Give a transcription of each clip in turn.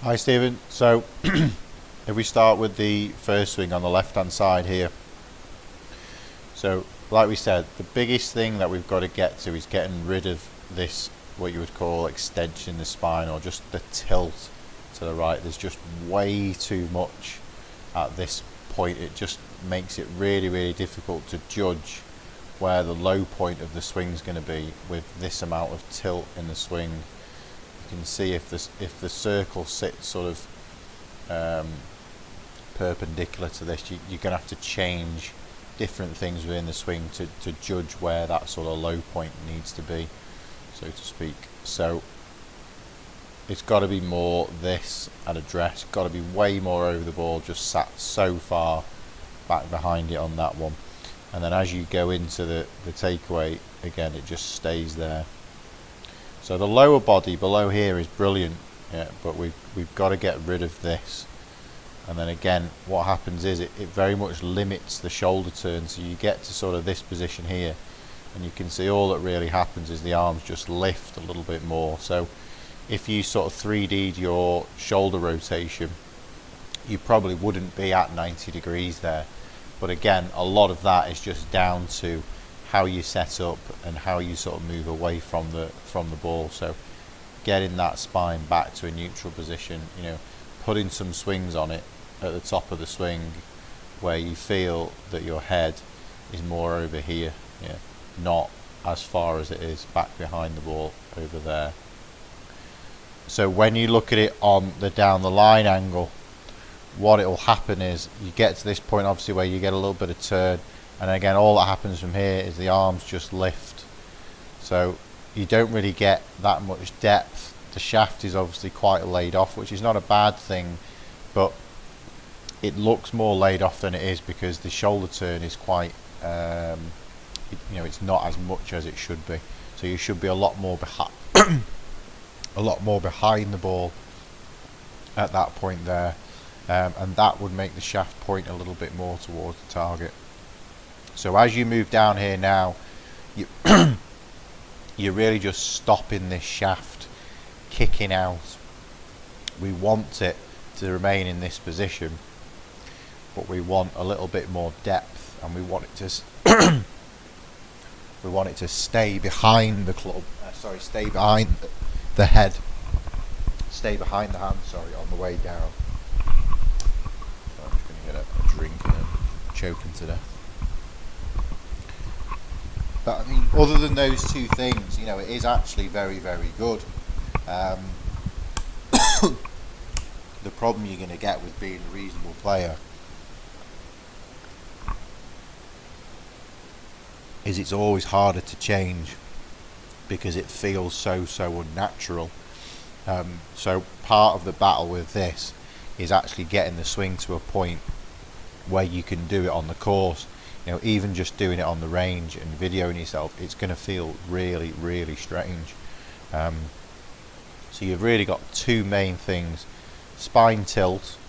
Hi Stephen. So if we start with the first swing on the left hand side here, so like we said, the biggest thing that we've got to get to is getting rid of this, what you would call extension in the spine, or just the tilt to the right. There's just way too much at this point. It just makes it really difficult to judge where the low point of the swing is going to be with this amount of tilt in the swing. You can see if the circle sits sort of perpendicular to this, you're going to have to change different things within the swing to judge where that sort of low point needs to be, so to speak. So it's got to be more this at address, got to be way more over the ball, just sat so far back behind it on that one. And then as you go into the takeaway, again, it just stays there. So the lower body below here is brilliant, yeah, but we've got to get rid of this. And then again, what happens is it very much limits the shoulder turn. So you get to sort of this position here, and you can see all that really happens is the arms just lift a little bit more. So if you sort of 3D'd your shoulder rotation, you probably wouldn't be at 90 degrees there. But again, a lot of that is just down to how you set up and how you sort of move away from the ball. So getting that spine back to a neutral position, you know, putting some swings on it at the top of the swing where you feel that your head is more over here, yeah, not as far as it is back behind the ball over there. So when you look at it on the down the line angle, what it will happen is you get to this point obviously where you get a little bit of turn, and again all that happens from here is the arms just lift, so you don't really get that much depth. The shaft is obviously quite laid off, which is not a bad thing, but it looks more laid off than it is because the shoulder turn is quite you know, it's not as much as it should be. So you should be a lot more behind a lot more behind the ball at that point there, and that would make the shaft point a little bit more towards the target. So as you move down here now, you you're really just stopping this shaft kicking out. We want it to remain in this position, but we want a little bit more depth, and we want it to we want it to stay behind the club. Stay behind the head, stay behind the hand. Sorry, on the way down. So I'm just going to get a drink and I'm choking to death. But I mean, other than those two things, you know, it is actually very good. The problem you're going to get with being a reasonable player is it's always harder to change because it feels so unnatural. So part of the battle with this is actually getting the swing to a point where you can do it on the course. You know, even just doing it on the range and videoing yourself, it's going to feel really strange. So you've really got two main things: spine tilt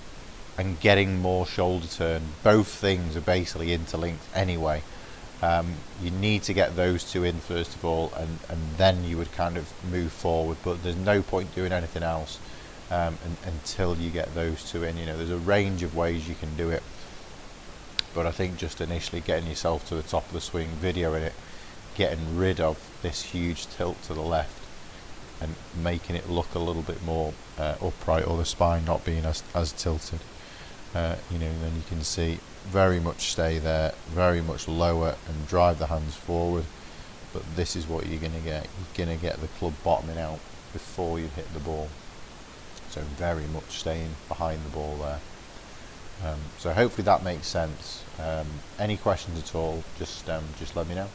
and getting more shoulder turn. Both things are basically interlinked anyway. You need to get those two in first of all, and then you would kind of move forward, but there's no point doing anything else until you get those two in. You know, there's a range of ways you can do it, but I think just initially getting yourself to the top of the swing, videoing it, getting rid of this huge tilt to the left and making it look a little bit more upright, or the spine not being as tilted, you know, then you can see very much stay there, very much lower and drive the hands forward. But this is what you're going to get. You're going to get the club bottoming out before you hit the ball, so very much staying behind the ball there. So hopefully that makes sense. Any questions at all, just let me know.